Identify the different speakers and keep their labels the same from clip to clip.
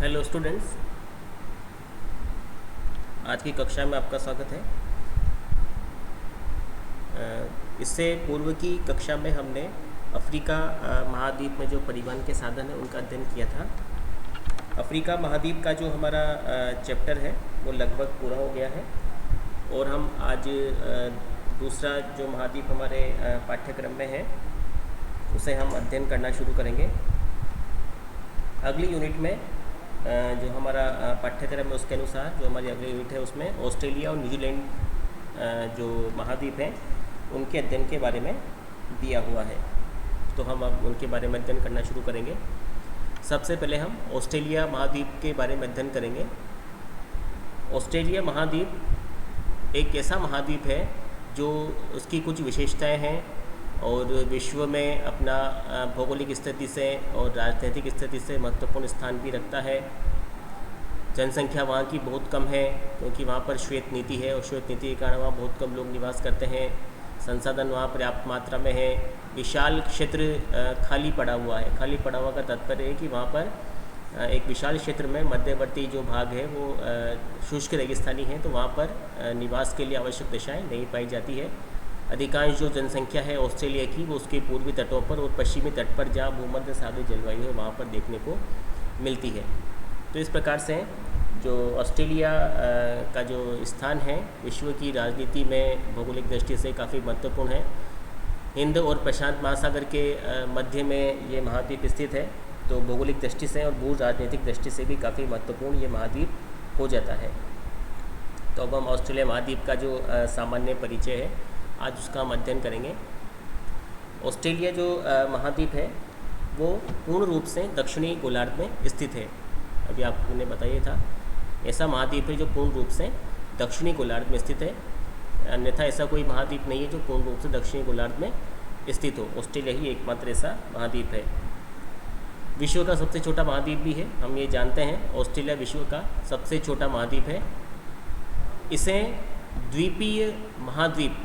Speaker 1: Hello students, आज की कक्षा में आपका स्वागत है। इससे पूर्व की कक्षा में हमने अफ्रीका महाद्वीप में जो परिवहन के साधन है उनका अध्ययन किया था। अफ्रीका महाद्वीप का जो हमारा चैप्टर है वो लगभग पूरा हो गया है और हम आज दूसरा जो महाद्वीप हमारे पाठ्यक्रम में है उसे हम अध्ययन करना शुरू करेंगे। अगली यूनिट में जो हमारा पाठ्यक्रम है उसके अनुसार जो हमारी अगली यूनिट है उसमें ऑस्ट्रेलिया और न्यूजीलैंड जो महाद्वीप हैं उनके अध्ययन के बारे में दिया हुआ है, तो हम अब उनके बारे में अध्ययन करना शुरू करेंगे। सबसे पहले हम ऑस्ट्रेलिया महाद्वीप के बारे में अध्ययन करेंगे। ऑस्ट्रेलिया महाद्वीप एक ऐसा महाद्वीप है जो उसकी कुछ विशेषताएं हैं और विश्व में अपना भौगोलिक स्थिति से और राजनीतिक स्थिति से महत्वपूर्ण स्थान भी रखता है। जनसंख्या वहाँ की बहुत कम है क्योंकि वहाँ पर श्वेत नीति है और श्वेत नीति के कारण वहाँ बहुत कम लोग निवास करते हैं। संसाधन वहाँ पर्याप्त मात्रा में है। विशाल क्षेत्र खाली पड़ा हुआ है। खाली पड़ा हुआ का तात्पर्य है कि वहाँ पर एक विशाल क्षेत्र में मध्यवर्ती जो भाग है वो शुष्क रेगिस्तानी है, तो वहाँ पर निवास के लिए आवश्यक दिशाएँ नहीं पाई जाती है। अधिकांश जो जनसंख्या है ऑस्ट्रेलिया की वो उसके पूर्वी तटों पर और पश्चिमी तट पर जहाँ भूमध्य सागरीय जलवायु है वहाँ पर देखने को मिलती है। तो इस प्रकार से जो ऑस्ट्रेलिया का जो स्थान है विश्व की राजनीति में भौगोलिक दृष्टि से काफ़ी महत्वपूर्ण है। हिंद और प्रशांत महासागर के मध्य में ये महाद्वीप स्थित है, तो भौगोलिक दृष्टि से और भू राजनीतिक दृष्टि से भी काफ़ी महत्वपूर्ण ये महाद्वीप हो जाता है। तो अब हम ऑस्ट्रेलिया महाद्वीप का जो सामान्य परिचय है आज उसका हम अध्ययन करेंगे। ऑस्ट्रेलिया जो महाद्वीप है वो पूर्ण रूप से दक्षिणी गोलार्ध में स्थित है। अभी आपको ने बताया था ऐसा महाद्वीप है जो पूर्ण रूप से दक्षिणी गोलार्ध में स्थित है, अन्यथा ऐसा कोई महाद्वीप नहीं है जो पूर्ण रूप से दक्षिणी गोलार्ध में स्थित हो। ऑस्ट्रेलिया ही एकमात्र ऐसा महाद्वीप है। विश्व का सबसे छोटा महाद्वीप भी है, हम ये जानते हैं। ऑस्ट्रेलिया विश्व का सबसे छोटा महाद्वीप है। इसे द्वीपीय महाद्वीप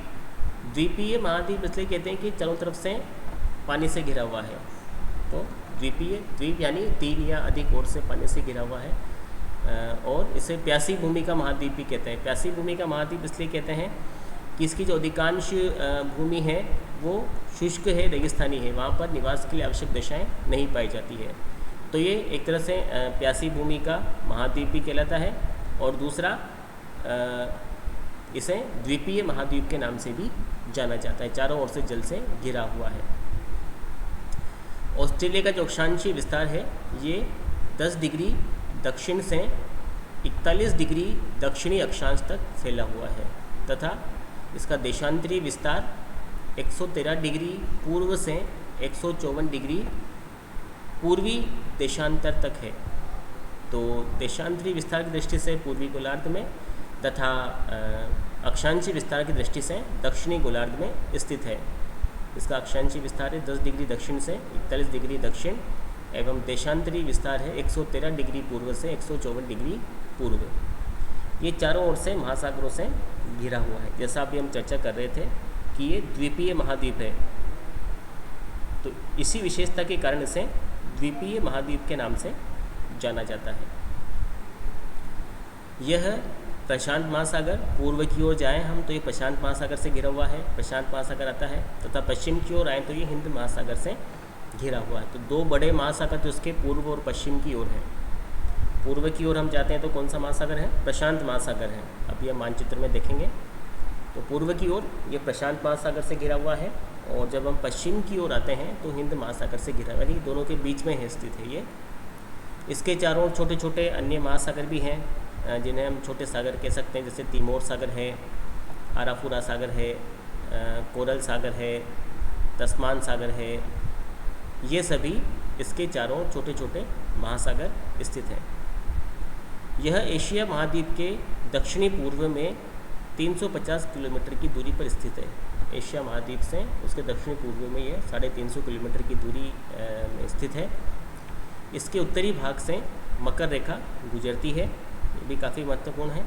Speaker 1: इसलिए कहते हैं कि चारों तरफ से पानी से घिरा हुआ है। तो द्वीप यानी 3 या अधिक ओर से पानी से घिरा हुआ है। और इसे प्यासी भूमि का महाद्वीप भी कहते हैं। प्यासी भूमि का महाद्वीप इसलिए कहते हैं कि इसकी जो अधिकांश भूमि है वो शुष्क है, रेगिस्तानी है, वहाँ पर निवास के लिए आवश्यक दिशाएँ नहीं पाई जाती है। तो ये एक तरह से प्यासी भूमि का महाद्वीप भी कहलाता है। और दूसरा इसे द्वीपीय महाद्वीप के नाम से भी जाना जाता है, चारों ओर से जल से घिरा हुआ है। ऑस्ट्रेलिया का जो अक्षांशीय विस्तार है ये 10 डिग्री दक्षिण से 41 डिग्री दक्षिणी अक्षांश तक फैला हुआ है तथा इसका देशांतरीय विस्तार 113 डिग्री पूर्व से 154 डिग्री पूर्वी देशांतर तक है। तो देशांतरीय विस्तार की दृष्टि से पूर्वी गोलार्ध में तथा अक्षांशीय विस्तार की दृष्टि से दक्षिणी गोलार्ध में स्थित है। इसका अक्षांशीय विस्तार है 10 डिग्री दक्षिण से 41 डिग्री दक्षिण एवं देशांतरीय विस्तार है 113 डिग्री पूर्व से 154 डिग्री पूर्व। ये चारों ओर से महासागरों से घिरा हुआ है। जैसा अभी हम चर्चा कर रहे थे कि ये द्वीपीय महाद्वीप है, तो इसी विशेषता के कारण इसे द्वीपीय महाद्वीप के नाम से जाना जाता है। यह प्रशांत महासागर, पूर्व की ओर जाएं हम तो ये प्रशांत महासागर से घिरा हुआ है, प्रशांत महासागर आता है, तथा पश्चिम की ओर आएँ तो ये हिंद महासागर से घिरा हुआ है। तो 2 बड़े महासागर तो इसके पूर्व और पश्चिम की ओर है। पूर्व की ओर हम जाते हैं तो कौन सा महासागर है? प्रशांत महासागर है। अभी हम मानचित्र में देखेंगे तो पूर्व की ओर ये प्रशांत महासागर से घिरा हुआ है और जब हम पश्चिम की ओर आते हैं तो हिंद महासागर से घिरा हुआ है। दोनों के बीच में है स्थित है ये। इसके चारों ओर छोटे छोटे अन्य महासागर भी हैं जिन्हें हम छोटे सागर कह सकते हैं, जैसे तिमोर सागर है, आराफुरा सागर है, कोरल सागर है, तस्मान सागर है। ये सभी इसके चारों छोटे छोटे महासागर स्थित हैं। यह एशिया महाद्वीप के दक्षिणी पूर्व में 350 किलोमीटर की दूरी पर स्थित है। एशिया महाद्वीप से उसके दक्षिणी पूर्व में यह 350 किलोमीटर की दूरी में स्थित है। इसके उत्तरी भाग से मकर रेखा गुजरती है, ये भी काफ़ी महत्वपूर्ण है।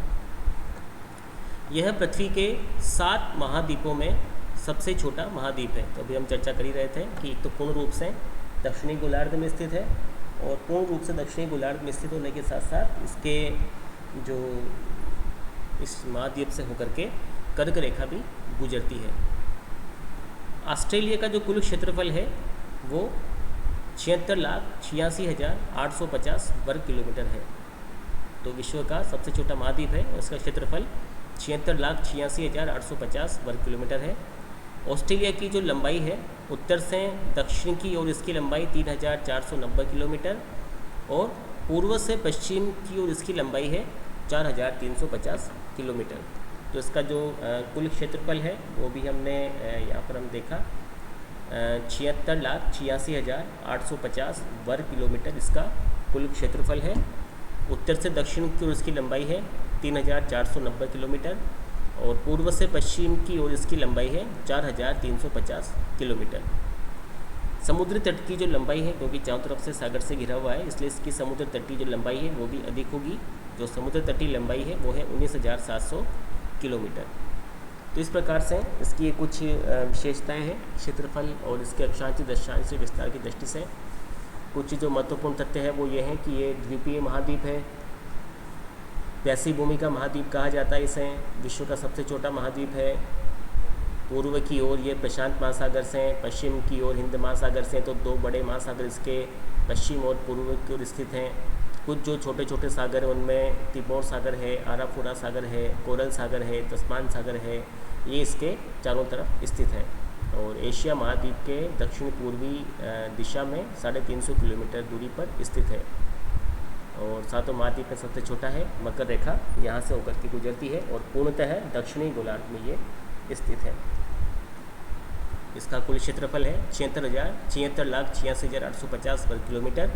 Speaker 1: यह पृथ्वी के 7 महाद्वीपों में सबसे छोटा महाद्वीप है। तो अभी हम चर्चा कर ही रहे थे कि एक तो पूर्ण रूप से दक्षिणी गोलार्ध में स्थित है और पूर्ण रूप से दक्षिणी गोलार्ध में स्थित होने के साथ साथ इसके जो इस महाद्वीप से होकर के कर्क रेखा भी गुजरती है। ऑस्ट्रेलिया का जो कुल क्षेत्रफल है वो 76,86,850 वर्ग किलोमीटर है। तो विश्व का सबसे छोटा महाद्वीप है, उसका क्षेत्रफल 76,86,850 वर्ग किलोमीटर है। ऑस्ट्रेलिया की जो लंबाई है उत्तर से दक्षिण की ओर इसकी लंबाई 3,490 किलोमीटर और पूर्व से पश्चिम की ओर इसकी लंबाई है 4,350 किलोमीटर। तो इसका जो कुल क्षेत्रफल है वो भी हमने यहाँ पर हम देखा 76,86,850 वर्ग किलोमीटर इसका कुल क्षेत्रफल है। उत्तर से दक्षिण की ओर इसकी लंबाई है 3,490 किलोमीटर और पूर्व से पश्चिम की ओर इसकी लंबाई है 4,350 किलोमीटर। समुद्री तट की जो लंबाई है, क्योंकि चारों तरफ से सागर से घिरा हुआ है, इसलिए इसकी समुद्र तटीय जो लंबाई है वो भी अधिक होगी। जो समुद्र तटीय लंबाई है वो है 19,700 किलोमीटर। तो इस प्रकार से इसकी कुछ विशेषताएं हैं क्षेत्रफल और इसके अक्षांश दशांश विस्तार की दृष्टि से। कुछ जो महत्वपूर्ण तथ्य है वो ये है कि ये द्वीपीय महाद्वीप है, प्यासी भूमि का महाद्वीप कहा जाता है इसे, विश्व का सबसे छोटा महाद्वीप है। पूर्व की ओर ये प्रशांत महासागर से, पश्चिम की ओर हिंद महासागर से, तो दो बड़े महासागर इसके पश्चिम और पूर्व की ओर स्थित हैं। कुछ जो छोटे छोटे सागर हैं उनमें तिमोर सागर है, आरापुरा सागर है, कोरल सागर है, तस्मान सागर है, ये इसके चारों तरफ स्थित हैं। और एशिया महाद्वीप के दक्षिण पूर्वी दिशा में 350 किलोमीटर दूरी पर स्थित है और सातों महाद्वीप में सबसे छोटा है। मकर रेखा यहाँ से होकर के गुजरती है और पूर्णतः दक्षिणी गोलार्ध में ये स्थित है। इसका कुल क्षेत्रफल है 76,86,850 वर्ग किलोमीटर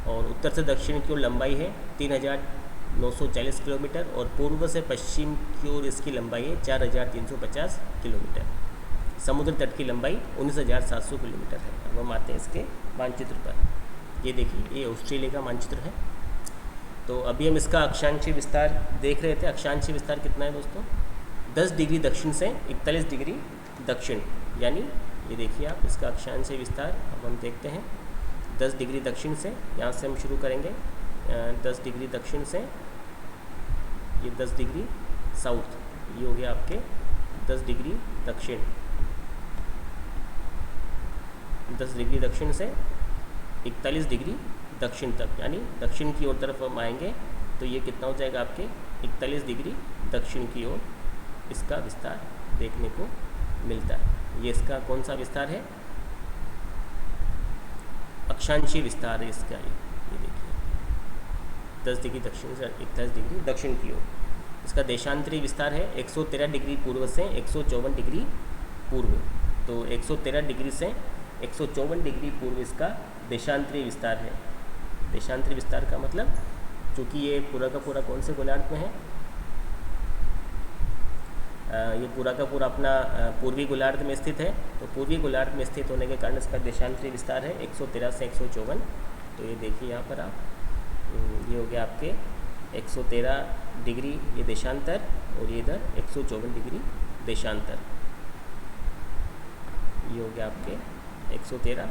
Speaker 1: और उत्तर से दक्षिण की ओर लंबाई है 3,940 किलोमीटर और पूर्व से पश्चिम की ओर इसकी लंबाई है 4,350 किलोमीटर। समुद्र तट की लंबाई 19,700 किलोमीटर है। अब हम आते हैं इसके मानचित्र पर। ये देखिए, ये ऑस्ट्रेलिया का मानचित्र है। तो अभी हम इसका अक्षांशीय विस्तार देख रहे थे। अक्षांशीय विस्तार कितना है दोस्तों? 10 डिग्री दक्षिण से 41 डिग्री दक्षिण, यानी ये देखिए आप इसका अक्षांशीय विस्तार अब हम देखते हैं। 10 डिग्री दक्षिण से, यहाँ से हम शुरू करेंगे 10 डिग्री दक्षिण से, ये 10 डिग्री साउथ, ये हो गया आपके 10 डिग्री दक्षिण। 10 डिग्री दक्षिण से 41 डिग्री दक्षिण तक, यानी दक्षिण की ओर तरफ हम आएंगे तो ये कितना हो जाएगा आपके 41 डिग्री दक्षिण की ओर इसका विस्तार देखने को मिलता है। ये इसका कौन सा विस्तार है? अक्षांशीय विस्तार है इसका। ये देखिए 10 डिग्री दक्षिण से 41 डिग्री दक्षिण की ओर। इसका देशांतरी विस्तार है 113 डिग्री पूर्व से 154 डिग्री पूर्व। तो 113 डिग्री से 154 डिग्री पूर्व इसका देशांतरी विस्तार है। देशांतरी विस्तार का मतलब, चूँकि ये पूरा का पूरा कौन से गोलार्ध में है, ये पूरा का पूरा अपना पूर्वी गोलार्ध में स्थित है। तो पूर्वी गोलार्ध में स्थित होने के कारण इसका देशांतरी विस्तार है 113 से 154। तो ये देखिए यहाँ पर आप, ये हो गया आपके 113 डिग्री ये देशांतर और ये इधर 154 डिग्री देशांतर। ये हो गया आपके 113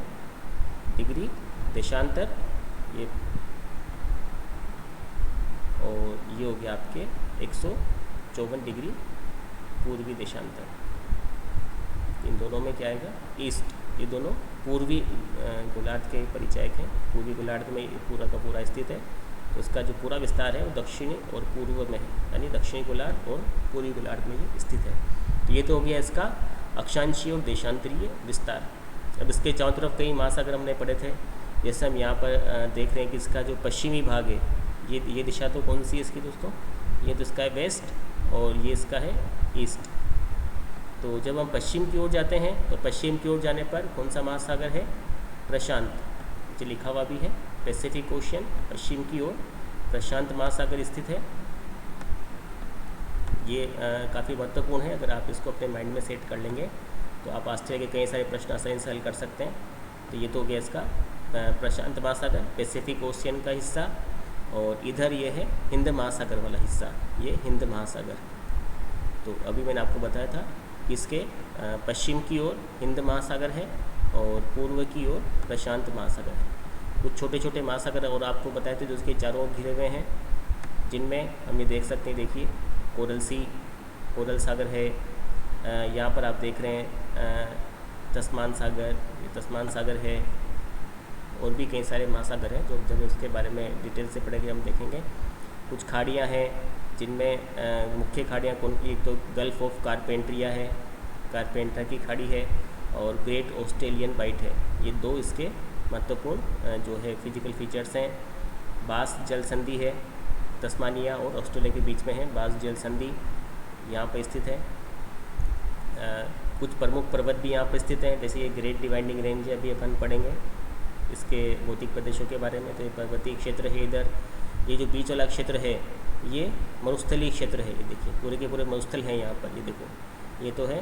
Speaker 1: डिग्री देशांतर, ये और ये हो गया आपके 154 डिग्री पूर्वी देशांतर। इन दोनों में क्या आएगा? ईस्ट। ये दोनों पूर्वी गोलार्ध के परिचायक हैं। पूर्वी गोलार्ध में पूरा का पूरा स्थित है। तो इसका जो पूरा विस्तार है वो दक्षिणी और पूर्व में है, यानी दक्षिणी गोलार्ध और पूर्वी गोलार्ध में ये स्थित है। तो ये तो हो गया इसका अक्षांशीय और देशांतरीय विस्तार। अब इसके चारों तरफ कई महासागर हमने पढ़े थे। जैसे हम यहाँ पर देख रहे हैं कि इसका जो पश्चिमी भाग है, ये दिशा तो कौन सी है इसकी दोस्तों? ये तो इसका है वेस्ट और ये इसका है ईस्ट। तो जब हम पश्चिम की ओर जाते हैं तो पश्चिम की ओर जाने पर कौन सा महासागर है? प्रशांत, जो लिखा हुआ भी है पैसिफिक ओशियन। पश्चिम की ओर प्रशांत महासागर स्थित है। ये काफ़ी महत्वपूर्ण है। अगर आप इसको अपने माइंड में सेट कर लेंगे तो आप ऑस्ट्रेलिया के कई सारे प्रश्न आसानी से हल कर सकते हैं। तो ये तो हो गया इसका प्रशांत महासागर, पैसिफिक ओशियन का हिस्सा, और इधर ये है हिंद महासागर वाला हिस्सा, ये हिंद महासागर। तो अभी मैंने आपको बताया था कि इसके पश्चिम की ओर हिंद महासागर है और पूर्व की ओर प्रशांत महासागर है। कुछ छोटे छोटे महासागर और आपको बताए थे जो उसके चारों ओर घिरे हुए हैं, जिनमें हम ये देख सकते हैं, देखिए कोरल सागर है, यहाँ पर आप देख रहे हैं तस्मान सागर, ये तस्मान सागर है, और भी कई सारे महासागर हैं जो जब उसके बारे में डिटेल से पढ़ेंगे हम देखेंगे। कुछ खाड़ियाँ हैं जिनमें मुख्य खाड़ियाँ कौन की, एक तो गल्फ़ ऑफ कारपेंट्रिया है, कारपेंटर की खाड़ी है, और ग्रेट ऑस्ट्रेलियन वाइट है। ये दो इसके महत्वपूर्ण जो है फिजिकल फीचर्स हैं। बास जल संधि है, तस्मानिया और ऑस्ट्रेलिया के बीच में है बास जल संधि, यहाँ पर स्थित है। कुछ प्रमुख पर्वत भी यहाँ पर स्थित हैं, जैसे ये ग्रेट डिवाइडिंग रेंज है, अभी अपन पढ़ेंगे इसके भौतिक प्रदेशों के बारे में। तो ये पर्वतीय क्षेत्र है इधर। ये जो बीच वाला क्षेत्र है ये मरुस्थलीय क्षेत्र है, ये देखिए पूरे के पूरे मरुस्थल हैं यहाँ पर। ये देखो, ये तो है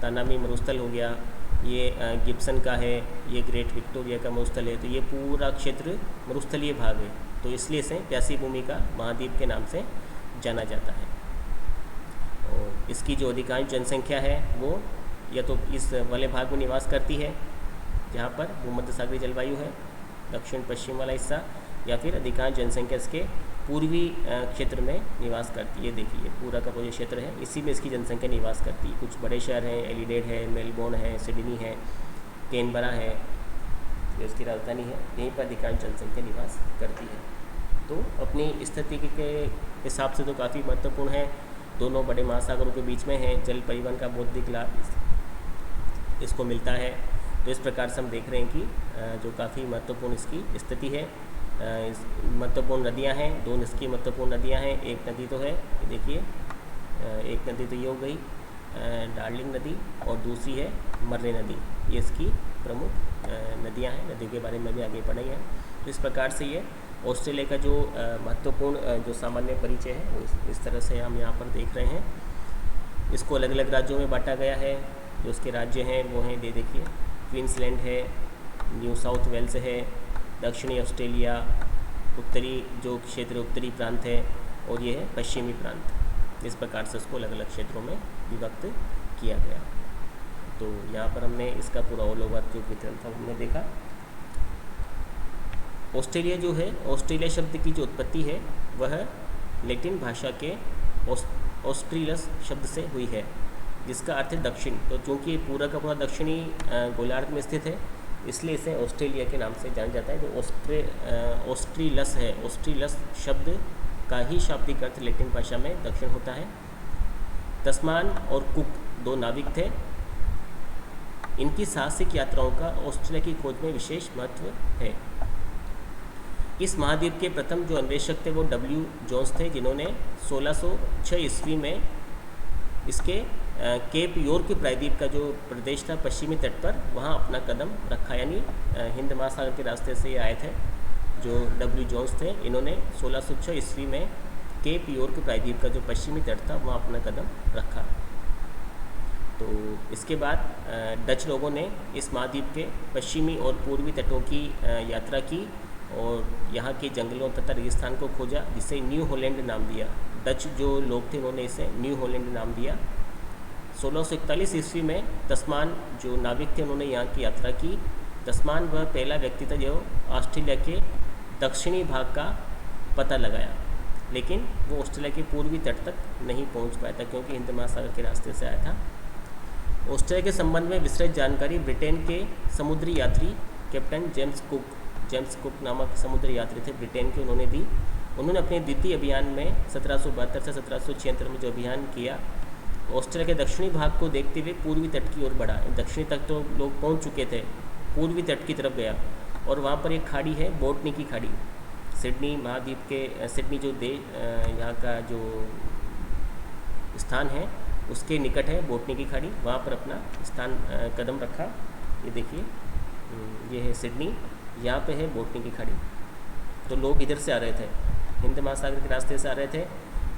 Speaker 1: तानामी मरुस्थल हो गया, ये गिब्सन का है, ये ग्रेट विक्टोरिया का मरुस्थल है। तो ये पूरा क्षेत्र मरुस्थलीय भाग है, तो इसलिए इसे प्यासी भूमि का महाद्वीप के नाम से जाना जाता है। और इसकी जो अधिकांश जनसंख्या है वो या तो इस वाले भाग में निवास करती है जहाँ पर भूमध्य सागरीय जलवायु है, दक्षिण पश्चिम वाला हिस्सा, या फिर अधिकांश जनसंख्या इसके पूर्वी क्षेत्र में निवास करती है। देखिए पूरा का पूरा क्षेत्र है, इसी में इसकी जनसंख्या निवास करती है। कुछ बड़े शहर हैं, एडिलेड है, मेलबोर्न है, सिडनी है, कैनबरा है, जो इसकी राजधानी है, यहीं पर अधिकांश जनसंख्या निवास करती है। तो अपनी स्थिति के हिसाब से तो काफ़ी महत्वपूर्ण है, दोनों बड़े महासागरों के बीच में है, जल परिवहन का बौद्धिक लाभ इसको मिलता है। तो इस प्रकार से हम देख रहे हैं कि जो काफ़ी महत्वपूर्ण इसकी स्थिति है। महत्वपूर्ण नदियां हैं, दो इसकी महत्वपूर्ण नदियां हैं। एक नदी तो है, देखिए एक नदी तो ये हो गई डार्लिंग नदी, और दूसरी है मर्रे नदी। ये इसकी प्रमुख नदियां हैं, नदियों के बारे में भी आगे पढ़ेंगे। तो इस प्रकार से ये ऑस्ट्रेलिया का जो महत्वपूर्ण जो सामान्य परिचय है वो इस तरह से हम यहाँ पर देख रहे हैं। इसको अलग अलग राज्यों में बांटा गया है। जो उसके राज्य हैं वो हैं, ये देखिए क्वींसलैंड है, न्यू साउथ वेल्स है, दक्षिणी ऑस्ट्रेलिया, उत्तरी जो क्षेत्र उत्तरी प्रांत है, और ये है पश्चिमी प्रांत। इस प्रकार से उसको अलग अलग क्षेत्रों में विभक्त किया गया। तो यहाँ पर हमने इसका पूरा ऑल ओवर जो वितरण था हमने देखा। ऑस्ट्रेलिया जो है, ऑस्ट्रेलिया शब्द की जो उत्पत्ति है वह लैटिन भाषा के ऑस्ट्रीलस शब्द से हुई है, जिसका अर्थ है दक्षिण। तो चूँकि ये पूरा का पूरा दक्षिणी गोलार्ध में स्थित है, इसलिए इसे ऑस्ट्रेलिया के नाम से जाना जाता है। जो ऑस्ट्रीलस है, ऑस्ट्रीलस शब्द का ही शाब्दिक अर्थ लैटिन भाषा में दक्षिण होता है। तस्मान और कुक दो नाविक थे। इनकी साहसिक यात्राओं का ऑस्ट्रेलिया की खोज में विशेष महत्व है। इस महाद्वीप के प्रथम जो अन्वेषक थे वो डब्ल्यू जोन्स थे, जिन्होंने 1606 ईस्वी में इसके केप यॉर्क प्रायद्वीप का जो प्रदेश था पश्चिमी तट पर, वहाँ अपना कदम रखा। यानी हिंद महासागर के रास्ते से ये आए थे जो डब्ल्यू जोन्स थे। इन्होंने 1606 ईस्वी में केप यॉर्क प्रायद्वीप का जो पश्चिमी तट था वहाँ अपना कदम रखा। तो इसके बाद डच लोगों ने इस महाद्वीप के पश्चिमी और पूर्वी तटों की यात्रा की और यहाँ के जंगलों तथा रेगिस्तान को खोजा, जिसे न्यू हॉलैंड नाम दिया। डच जो लोग थे उन्होंने इसे न्यू हॉलैंड नाम दिया। 1641 ईस्वी में तस्मान जो नाविक थे उन्होंने यहाँ की यात्रा की। तस्मान वह पहला व्यक्ति था जो ऑस्ट्रेलिया के दक्षिणी भाग का पता लगाया, लेकिन वो ऑस्ट्रेलिया के पूर्वी तट तक नहीं पहुँच पाया था क्योंकि हिंद महासागर के रास्ते से आया था। ऑस्ट्रेलिया के संबंध में विस्तृत जानकारी ब्रिटेन के समुद्री यात्री कैप्टन जेम्स कुक नामक समुद्री यात्री थे ब्रिटेन के, उन्होंने दी। उन्होंने अपने द्वितीय अभियान में 1772 से 1776 में जो अभियान किया, ऑस्ट्रेलिया के दक्षिणी भाग को देखते हुए पूर्वी तट की ओर बढ़ा। दक्षिणी तक तो लोग पहुंच चुके थे, पूर्वी तट की तरफ गया और वहाँ पर एक खाड़ी है, बोटनी की खाड़ी। सिडनी महाद्वीप के सिडनी जो यहाँ का जो स्थान है उसके निकट है बोटनी की खाड़ी, वहाँ पर अपना स्थान कदम रखा। ये देखिए ये है सिडनी, यहाँ पे है बोटनी की खाड़ी। तो लोग इधर से आ रहे थे, हिंद महासागर के रास्ते से आ रहे थे,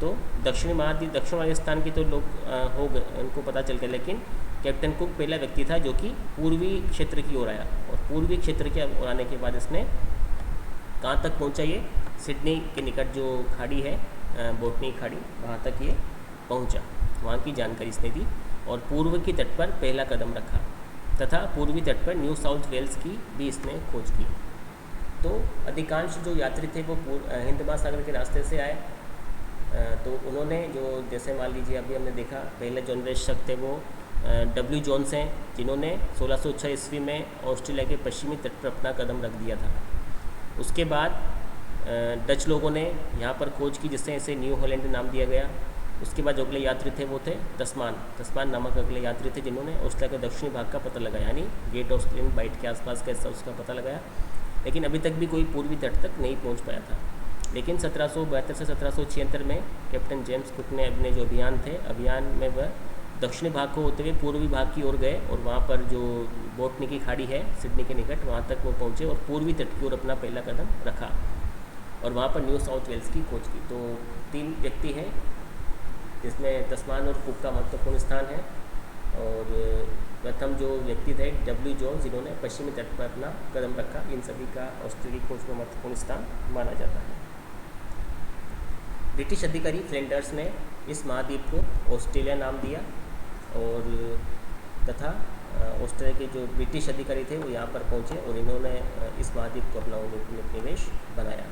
Speaker 1: तो दक्षिणी महाद्वीप दक्षिण वाले स्थान के तो लोग हो गए, उनको पता चल गया। लेकिन कैप्टन कुक पहला व्यक्ति था जो कि पूर्वी क्षेत्र की ओर आया और पूर्वी क्षेत्र के ओर आने के बाद इसने कहाँ तक पहुँचा, ये सिडनी के निकट जो खाड़ी है बोटनी खाड़ी, वहाँ तक ये पहुँचा। वहाँ की जानकारी इसने दी और पूर्व की तट पर पहला कदम रखा तथा पूर्वी तट पर न्यू साउथ वेल्स की भी इसने खोज की। तो अधिकांश जो यात्री थे वो हिंद महासागर के रास्ते से आए। तो उन्होंने जो जैसे मान लीजिए अभी हमने देखा पहले जो अन्वेषक थे वो डब्ल्यू जोन्स हैं, जिन्होंने 1606 ईस्वी में ऑस्ट्रेलिया के पश्चिमी तट पर अपना कदम रख दिया था। उसके बाद डच लोगों ने यहाँ पर खोज की, जिससे इसे न्यू हॉलैंड नाम दिया गया। उसके बाद जो अगले यात्री थे वो थे तस्मान नामक अगले यात्री थे, जिन्होंने ऑस्ट्रेलिया के दक्षिणी भाग का पता लगाया, यानी ग्रेट ऑस्ट्रेलियन बाइट के आसपास कैसा उसका पता लगाया। लेकिन अभी तक भी कोई पूर्वी तट तक नहीं पहुँच पाया था। लेकिन 1772 से 1776 में कैप्टन जेम्स कुक ने अपने जो अभियान में वह दक्षिणी भाग को होते हुए पूर्वी भाग की ओर गए और वहाँ पर जो बोटनी की खाड़ी है सिडनी के निकट, वहाँ तक वो पहुँचे और पूर्वी तट की ओर अपना पहला कदम रखा और वहाँ पर न्यू साउथ वेल्स की खोज की। तो 3 व्यक्ति हैं, जिसमें तस्मान और कुक का महत्वपूर्ण स्थान है। और प्रथम जो व्यक्ति थे डब्ल्यू जोन्स, जिन्होंने पश्चिमी तट पर अपना कदम रखा। इन सभी का ऑस्ट्रेलिया खोज में महत्वपूर्ण स्थान माना जाता है। ब्रिटिश अधिकारी फ्लैंडर्स ने इस महाद्वीप को ऑस्ट्रेलिया नाम दिया और तथा ऑस्ट्रेलिया के जो ब्रिटिश अधिकारी थे वो यहाँ पर पहुँचे और इन्होंने इस महाद्वीप को अपना उपनिवेश बनाया।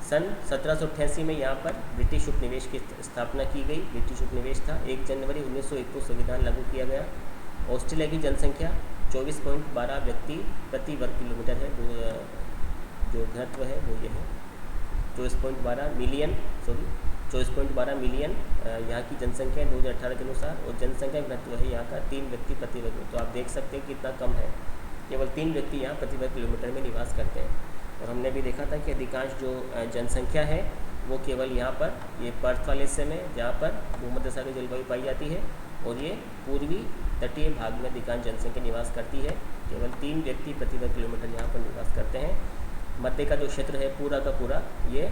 Speaker 1: सन 1788 में यहाँ पर ब्रिटिश उपनिवेश की स्थापना की गई। ब्रिटिश उपनिवेश था। 1 जनवरी 1901 को संविधान लागू किया गया। ऑस्ट्रेलिया की जनसंख्या 24.12 व्यक्ति प्रति वर्ग किलोमीटर है। जो घनत्व है वो ये है 24.12 मिलियन यहाँ की जनसंख्या है 2018 के अनुसार। और जनसंख्या घनत्व है यहाँ का 3 व्यक्ति प्रति वर्ग। तो आप देख सकते हैं कितना कम है, केवल 3 व्यक्ति यहाँ प्रति वर्ग किलोमीटर में निवास करते हैं। और हमने भी देखा था कि अधिकांश जो जनसंख्या है वो केवल यहाँ पर ये पर्थ वाले हिस्से में, जहाँ पर भूमध्य सागर जलवायु पाई जाती है, और ये पूर्वी तटीय भाग में अधिकांश जनसंख्या निवास करती है। केवल 3 व्यक्ति प्रति वर्ग किलोमीटर यहाँ पर निवास करते हैं। मध्य का जो क्षेत्र है पूरा का पूरा ये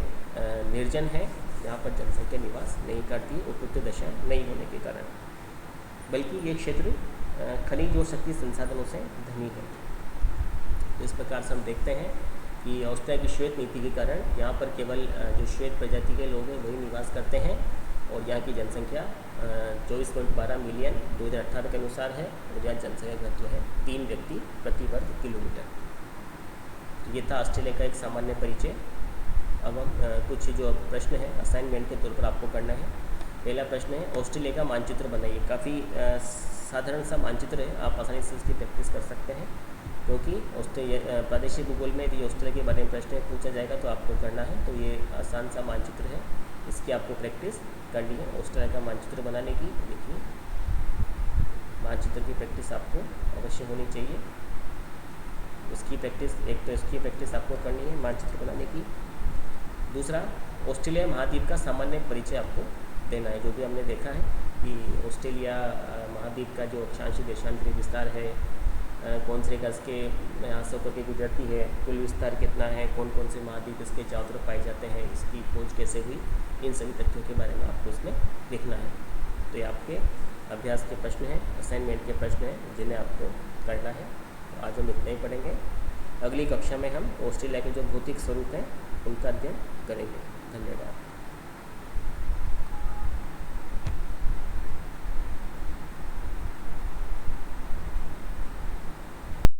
Speaker 1: निर्जन है, यहाँ पर जनसंख्या निवास नहीं करती उपयुक्त दशा नहीं होने के कारण, बल्कि ये क्षेत्र खनिज और शक्ति संसाधनों से धनी है। तो इस प्रकार से हम देखते हैं कि ऑस्ट्रेलिया की श्वेत नीति के कारण यहाँ पर केवल जो श्वेत प्रजाति के लोग हैं वही निवास करते हैं और यहाँ की जनसंख्या 24.12 मिलियन 2018 के अनुसार है और यहाँ जनसंख्या घनत्व है 3 व्यक्ति प्रति वर्ग किलोमीटर। तो ये था ऑस्ट्रेलिया का एक सामान्य परिचय। अब हम कुछ जो प्रश्न है असाइनमेंट के तौर पर आपको करना है। पहला प्रश्न है ऑस्ट्रेलिया का मानचित्र बनाइए। काफ़ी साधारण सा मानचित्र है, आप आसानी से इसकी प्रैक्टिस कर सकते हैं, क्योंकि ऑस्ट्रेलिया प्रादेशिक भूगोल में यदि ऑस्ट्रेलिया के बारे में प्रश्न पूछा जाएगा तो आपको करना है। तो ये आसान सा मानचित्र है, इसकी आपको प्रैक्टिस करनी है ऑस्ट्रेलिया का मानचित्र बनाने की। देखिए मानचित्र की प्रैक्टिस आपको अवश्य होनी चाहिए। इसकी प्रैक्टिस, एक तो इसकी प्रैक्टिस आपको करनी है मानचित्र बनाने की। दूसरा, ऑस्ट्रेलिया महाद्वीप का सामान्य परिचय आपको देना है। जो भी हमने देखा है कि ऑस्ट्रेलिया महाद्वीप का जो अक्षांशीय देशांतरी विस्तार है, कौन से गज के यहाँ से होकर के गुजरती है, कुल विस्तार कितना है, कौन कौन से महाद्वीप इसके चारों तरफ पाए जाते हैं, इसकी खोज कैसे हुई, इन सभी तथ्यों के बारे में आपको इसमें लिखना है। तो ये आपके अभ्यास के प्रश्न हैं, असाइनमेंट के प्रश्न हैं, जिन्हें आपको करना है। तो आज हम इतना ही पढ़ेंगे। अगली कक्षा में हम ऑस्ट्रेलिया के जो भौतिक स्वरूप हैं उनका अध्ययन करेंगे। धन्यवाद।